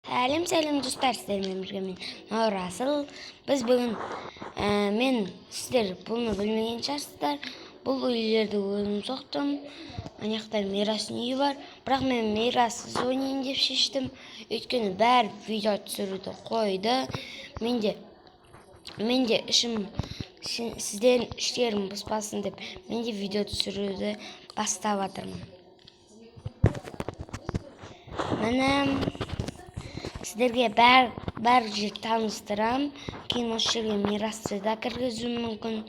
Сәлем достар, сіздермен бірге мен Расыл. Біз бүгін мен сіздер бұны білмеген шығарсыздар. Бұл үйлерді өзім соқтым. Анаяқта Мирастың үйі бар. Бірақ мен Мирассыз ойнайын деп шештім. Өйткені бәрі видео түсіруді қойды. Менде ішім сіздердің іштерім бұзбасын деп менде видео түсіруді бастап жатырмын. Міне сіздерге бәр жер таныстырам. Кейін осы жерге Мирасты да кіргізуім мүмкін.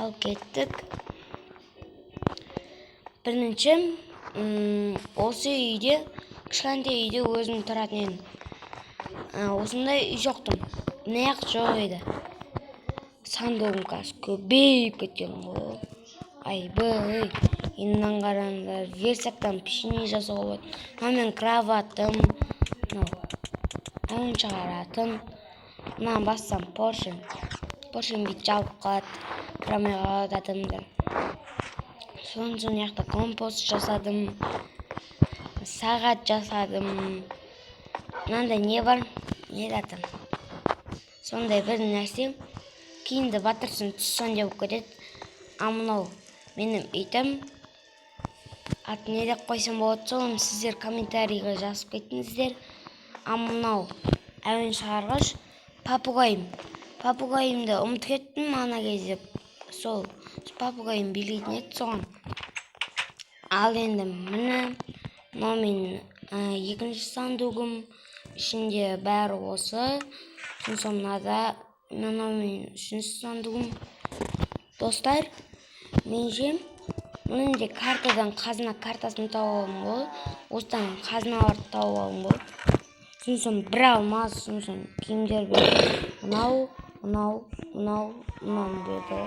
Ал кеттік. Бірінші осы үйде, кішкентай үйде өзім тұратын едім. Осындай үй жоқтым. Неяқ жоқ еді. Сандығым қазір көбейіп кеткен ғой. Айбай. Еннен қараңдар, версактан пешене жасауға болады. Мен кроватым, ойын шығаратын. Мынаны бассам Поршем бит жалып қалады. Кірамай қалады адамдар. Соң яқта компост жасадым. Сағат жасадым. Мынандай не бар? Не датым? Сондай бір нәрсе. Кейінді батырсын түссін деп кетеді. Мынау менің итім. Атын не деп қойсам болады, соны сіздер комментарийға жазып кеттіңіздер. Мынау әуен шығарғыш папугайымды ұмытып кеттім ана кезде. Сол папугайым билейтін еді соған. Ал енді міне мынау менің екінші сандуғым. Ішінде бәрі осы. Сосын мынада мынау менің үшінші сандуғым. Достар, менше мұныңде картадан қазына картасын тауып алым ғой. Осыдан қазыналарды тауып алым ғой. Сосын бір алмаз, сосын киімдер берді. Мынау берді.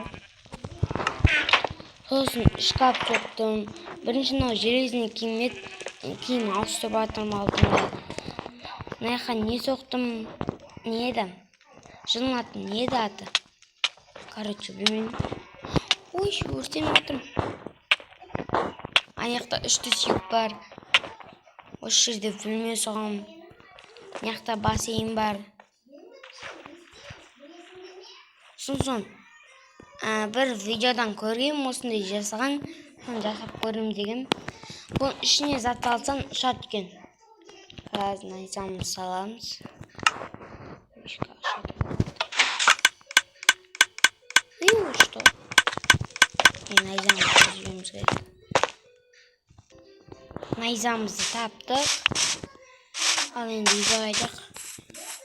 Сосын шкаф соқтым. Бірінші мынау железный киім ауыстырып жатырмын алдында. Мынаяққа не соқтым? Не еді? Жылың аты не еді аты? Короче, білмеймін. Ой, өртеніп жатырмын. Аяқта 3 төсек бар. Осы жерде білмей соғам. Аяқта бассейн бар. Сосын бір видеодан көргем осындай жасаған. Соны жасап көрем деген. Бұл ішіне зат алсаң ұшады екен. Қазір найзамызды саламыз. Что? Найзамызды жібереміз керек. Найзамызды таптық. Ал енді үйге қайтақ.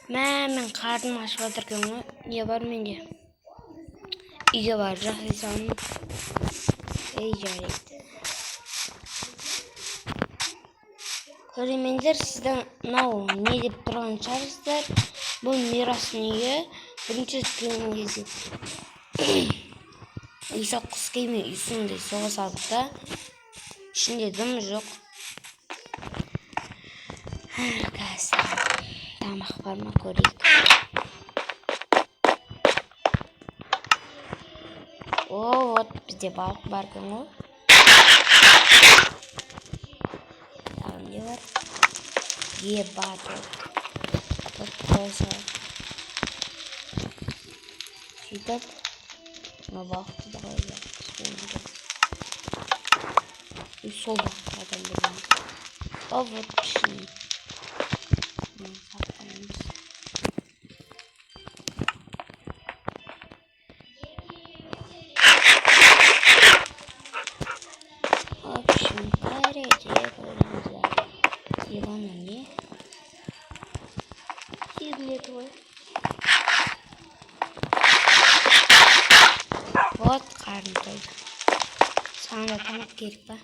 Мен қарным ашып жатыр екен ғой. Не бар менде? Үйге барып жасайсам. Жарайды. Көрермендер, сіздің мынау не деп тұрған шығарсыздар. Бұл Мирастың үйі. Бірінші кірген кезде үй соққысы келмей үйсіңдей соға салдық та. Ішінде дым жоқ. Қазір тамақ бар ма көрейік. Вот бізде балық бар екен ғой. Тағы не бар? Ебать. Вот қойса. Сөйтіп, мына балықты да қойып. И сол балықты адам білеміз. Вот пішін. Вот қарны тойды. Саңда тамақ керек па?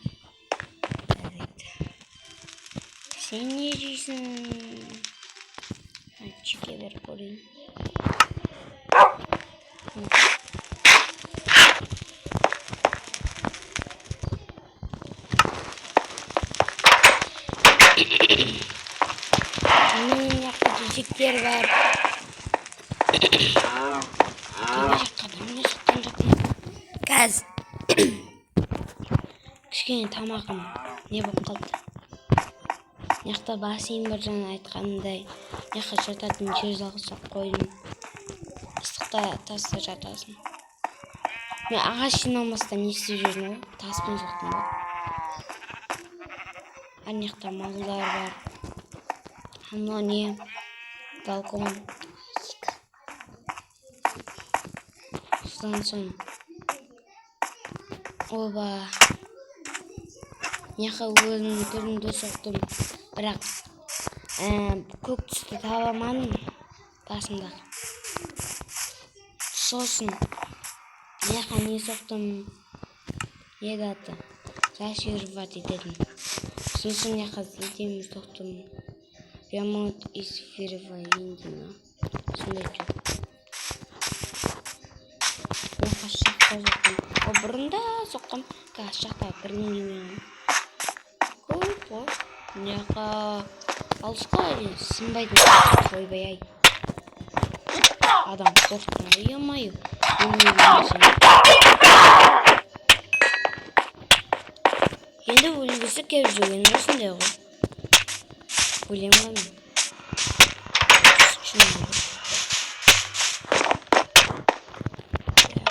Сен не жейсің? Чеке беріп көрейін. Мен яқта төсектер бар. Төбе жаққа біріне соқтан жатырмын. Қазір кішкене тамағым не болып қалды. Мыняқта бассейн бар жаңа айтқанымдай. Мыняққа жататын жер салғызып қойдым. Ыстықта таста жатасың. Мен ағаш жинамастан не істеп жүрмін ғой? Таспен соқтым ғой. Мыняқта малдар бар. Мынау не? Балкон. Содан соң. Оба. Мыняққа өзімнің түрімді соқтым. Бірақ көк түсті таба алмадым басымда. Сосын мыняққа не соқтым? Не аты? Заширвать ететін. Сосын мыняққа зілтемір соқтым. Ремонт из Фервайндина. Сондай жоқ. Мыняққа шақта соқтым. О, бұрында соққым. Қазір шақта бірнеңемен. Көп қой. Мыняққа алысқа сынбайтын ойбай-ай. Адам қорқытын ойымайы. Енді өлгісі кеп жүрген осындай ғой. Өлем ғой мен.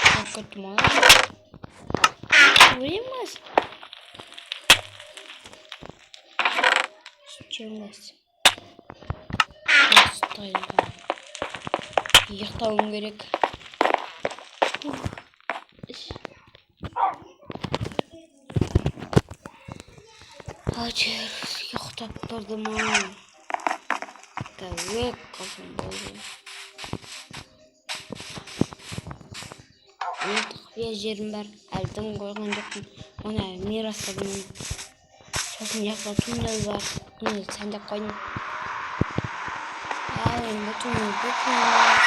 Қорқытым олай. Өлем ғой. Сүтчеміз. Ұйықтауым керек. Әжер, ұйықтап тұрдым ау. Кәуек қалсам болды. Мен тұқпия жерім бар. Әлдің қойған жоқпын. Оны мирастырдым. Сосын ұяқта туннел бар. Туннел сәндеп қойдым. Енді туннел көкміз.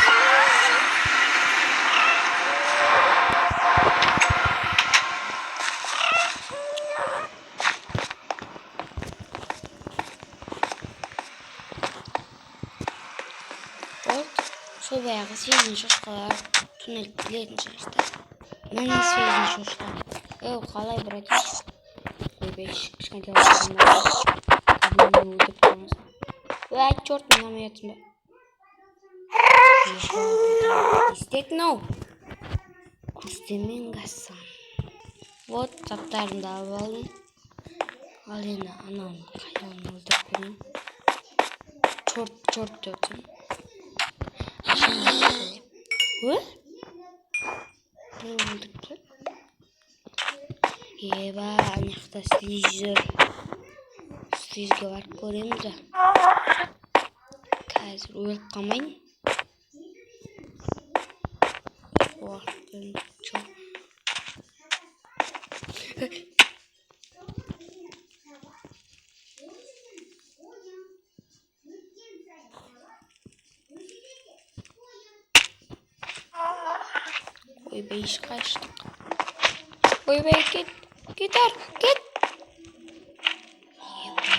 Сол баяғы свежін шошқалар туннел білетін шығышты. Мәнің свежін шошқа. Қалай братиш? Ойбеш, кішкентай олардың бар. Абымен өтіп қалмасын. Черт, мынам ұятым ба? Істек нау. Күрстемен қассам. Вот, таптарымды алып алдым. Ал енді анауын қайдауын өлтіріп көрейін. Черт өтім. Ой? Бір өлдікті. Еба, анақта слизер. Слизге барып көремді. Қазір өліп қалмайын. Уақытын чоқ. Ойбай, қаштық. Ойбай, кет. Кетер, кет. Еба.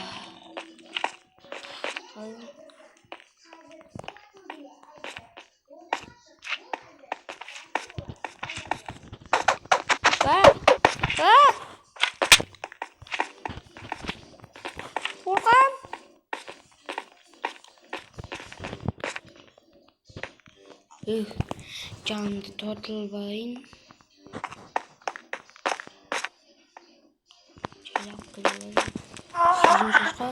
Қорқам. Жанды тотылбайын. Желап көлі. Сіздің шошқа.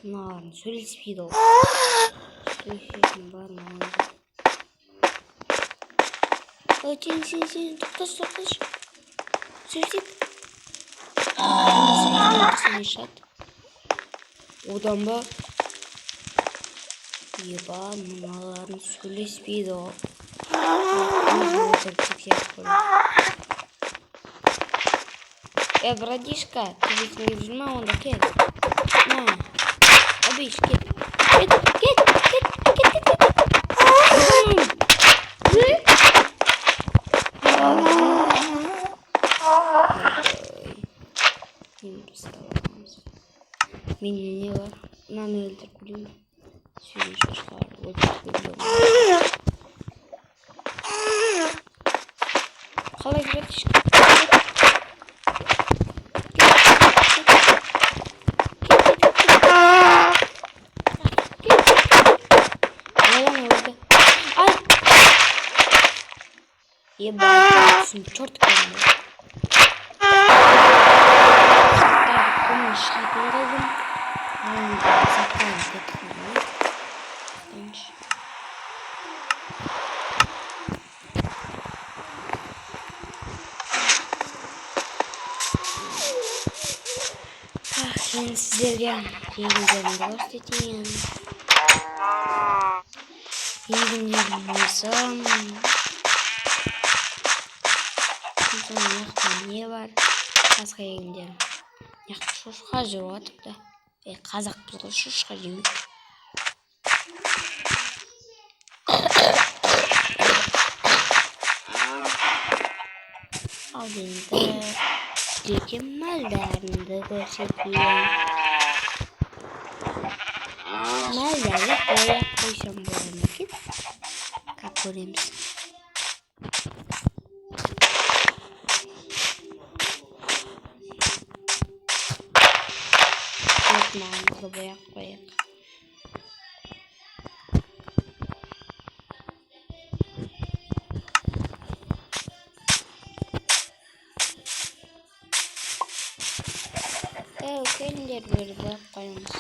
Нарын сөйлеспейді ол. Сөйлесетін бар маңызы. Сен, тоқташ. Сөйлесіп. Сөйлесіп шат. Одан ба? Еба, мыналарын сөйлеспейді ол. Братишка, ты ведь не взяла, он да кет. На, обещь, кет. Меня не было. Нам это курили. Все еще шкаф. Вот Халай, братишка. Ебать, черт келді. Заттарды көмей шығатын қылдым. Заттарын кеткенміз. Мен сіздерге егіндерімді көрсетейін. Егіндерім осы. Яқта не бар? Басқа егіндерім. Яқта шошқа жүріп жатыр да. Қазақ біз шошқа жемейді. Ал енді сіздерге малдарымды көрсетейін. Малдарды қойып қойсам болады ма екен? Как көреміз. Маңызды бояқ қойық. Келіндер бері бояқ қойымыз.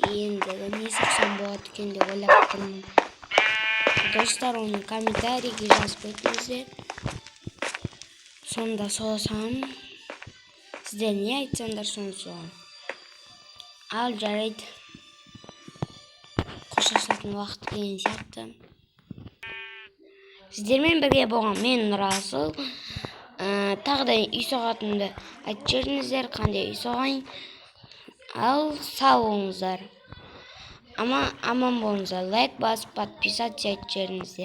Ендігі не сақсам болады екен деп ойлап тұрмын. Достар, оны комментарийге жазып өтіңіздер. Сонда соғсам, сіздер не айтсаңдар соны соғам. Ал жарайды. Қоштасатын уақыт келген сияқты. Сіздермен бірге болған мен Расыл. Тағы да үй соғатынымды айтып жіберіңіздер, қандай үй соғайын. Ал сау болыңыздар. Аман болыңыздар. Лайк басып, подписаться етіп жіберіңіздер.